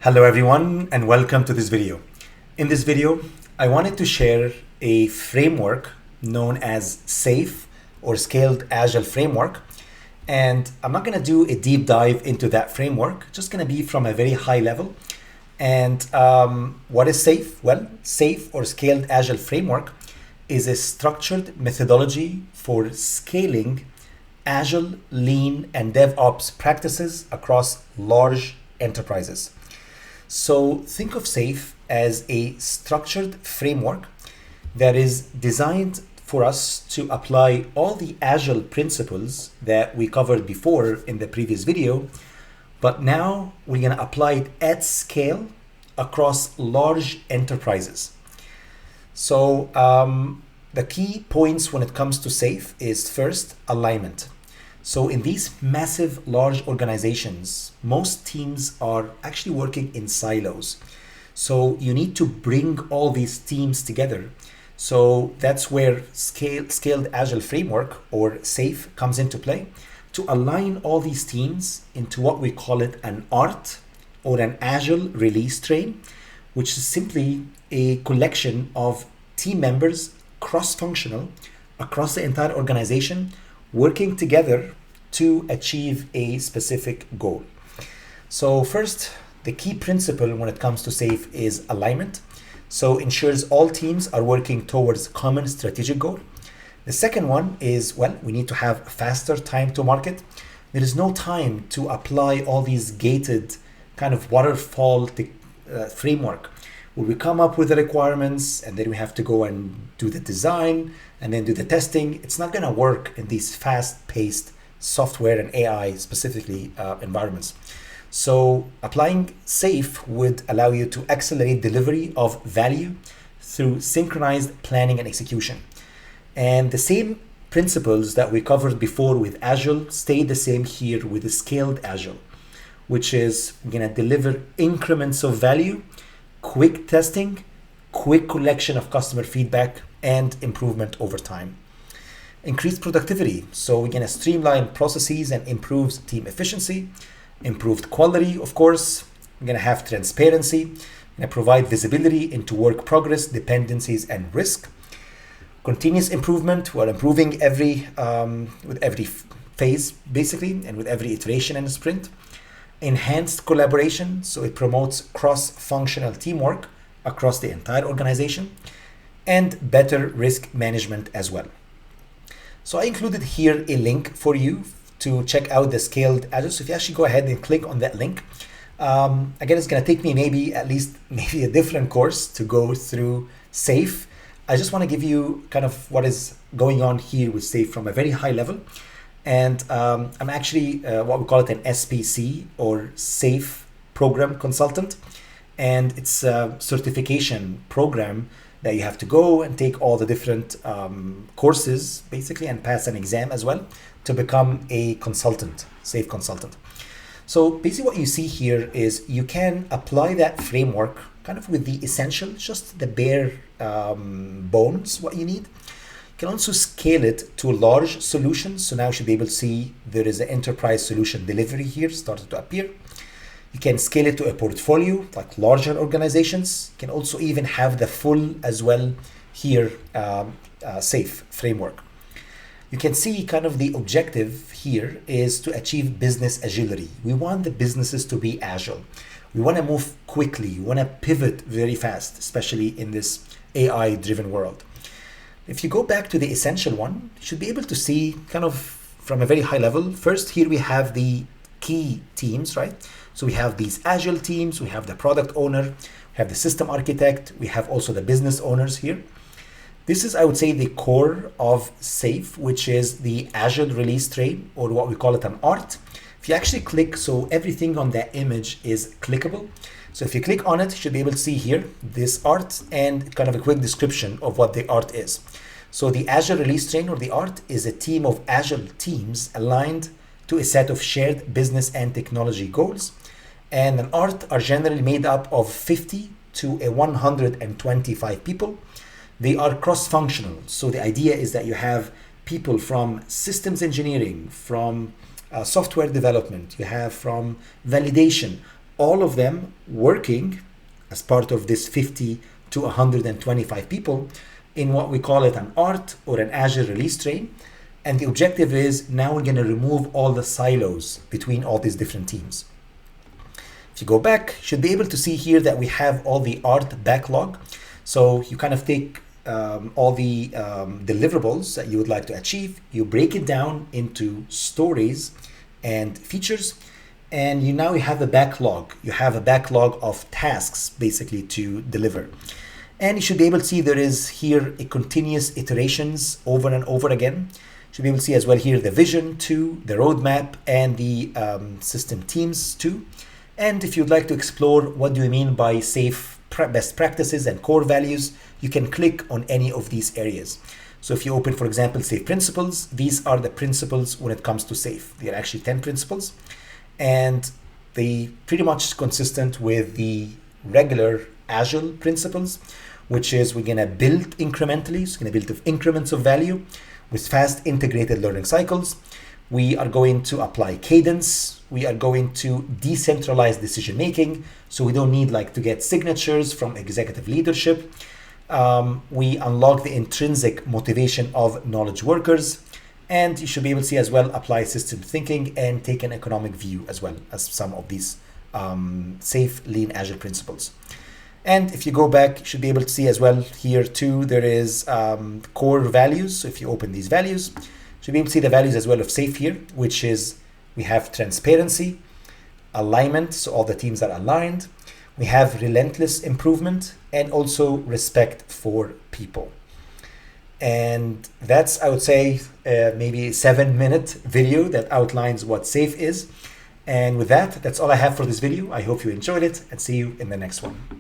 Hello everyone and welcome to this video. In this video, I wanted to share a framework known as SAFe or Scaled Agile Framework. And I'm not going to do a deep dive into that framework, just going to be from a very high level. And what is SAFe? Well, SAFe or Scaled Agile Framework is a structured methodology for scaling Agile, Lean, and DevOps practices across large enterprises. So think of SAFe as a structured framework that is designed for us to apply all the Agile principles that we covered before in the previous video, but now we're going to apply it at scale across large enterprises. So the key points when it comes to SAFe is first, alignment. So in these massive, large organizations, most teams are actually working in silos. So you need to bring all these teams together. So that's where Scaled Agile Framework or SAFe comes into play to align all these teams into what we call it an ART or an Agile Release Train, which is simply a collection of team members, cross-functional, across the entire organization, working together to achieve a specific goal. So first, the key principle when it comes to SAFe is alignment. So ensures all teams are working towards common strategic goal. The second one is, well, we need to have faster time to market. There is no time to apply all these gated kind of waterfall framework where we come up with the requirements and then we have to go and do the design and then do the testing. It's not going to work in these fast-paced software and AI specifically environments. So applying SAFe would allow you to accelerate delivery of value through synchronized planning and execution. And the same principles that we covered before with Agile stay the same here with the Scaled Agile, which is going to deliver increments of value, quick testing, quick collection of customer feedback, and improvement over time. Increased productivity. So we're going to streamline processes and improves team efficiency, improved quality, of course. We're going to have transparency, going to provide visibility into work progress, dependencies, and risk. Continuous improvement. We're improving with every phase, basically, and with every iteration in a sprint. Enhanced collaboration. So it promotes cross-functional teamwork across the entire organization, and better risk management as well. So I included here a link for you to check out the Scaled Agile. So if you actually go ahead and click on that link, again, it's going to take me maybe a different course to go through SAFe. I just want to give you kind of what is going on here with SAFe from a very high level. And I'm actually what we call it an SPC or SAFe program consultant. And it's a certification program that you have to go and take all the different courses basically and pass an exam as well to become a consultant, SAFe consultant. So basically what you see here is you can apply that framework kind of with the essential, just the bare bones, what you need. You can also scale it to large solutions. So now you should be able to see there is an enterprise solution delivery here started to appear. You can scale it to a portfolio, like larger organizations. You can also even have the full as well here, SAFe framework. You can see kind of the objective here is to achieve business agility. We want the businesses to be agile. We want to move quickly. We want to pivot very fast, especially in this AI-driven world. If you go back to the essential one, you should be able to see kind of from a very high level. First, here we have the key teams, right? So we have these Agile teams, we have the product owner, we have the system architect, we have also the business owners here. This is, I would say, the core of SAFe, which is the Agile Release Train, or what we call it an ART. If you actually click, so everything on that image is clickable. So if you click on it, you should be able to see here this ART and kind of a quick description of what the ART is. So the Agile Release Train or the ART is a team of Agile teams aligned to a set of shared business and technology goals. And an ART are generally made up of 50 to 125 people. They are cross-functional. So the idea is that you have people from systems engineering, from software development, you have from validation, all of them working as part of this 50 to 125 people in what we call it an ART or an Agile Release Train. And the objective is now we're going to remove all the silos between all these different teams. If you go back, you should be able to see here that we have all the ART backlog. So you kind of take all the deliverables that you would like to achieve, you break it down into stories and features, and you have a backlog. You have a backlog of tasks basically to deliver. And you should be able to see there is here a continuous iterations over and over again. You should be able to see as well here the vision too, the roadmap, and the system teams too. And if you'd like to explore what do you mean by safe best practices and core values, you can click on any of these areas. So if you open, for example, safe principles, these are the principles when it comes to safe. There are actually 10 principles, and they pretty much consistent with the regular Agile principles, which is we're gonna build incrementally, so we're gonna build increments of value with fast integrated learning cycles. We are going to apply cadence. We are going to decentralize decision making, so we don't need to get signatures from executive leadership. We unlock the intrinsic motivation of knowledge workers, and you should be able to see as well apply system thinking and take an economic view as well as some of these safe, lean, agile principles. And if you go back, you should be able to see as well here too, there is core values. So if you open these values, you should be able to see the values as well of safe here, which is we have transparency, alignment, so all the teams are aligned. We have relentless improvement, and also respect for people. And that's, I would say, maybe a 7-minute video that outlines what safe is. And with that, that's all I have for this video. I hope you enjoyed it, and see you in the next one.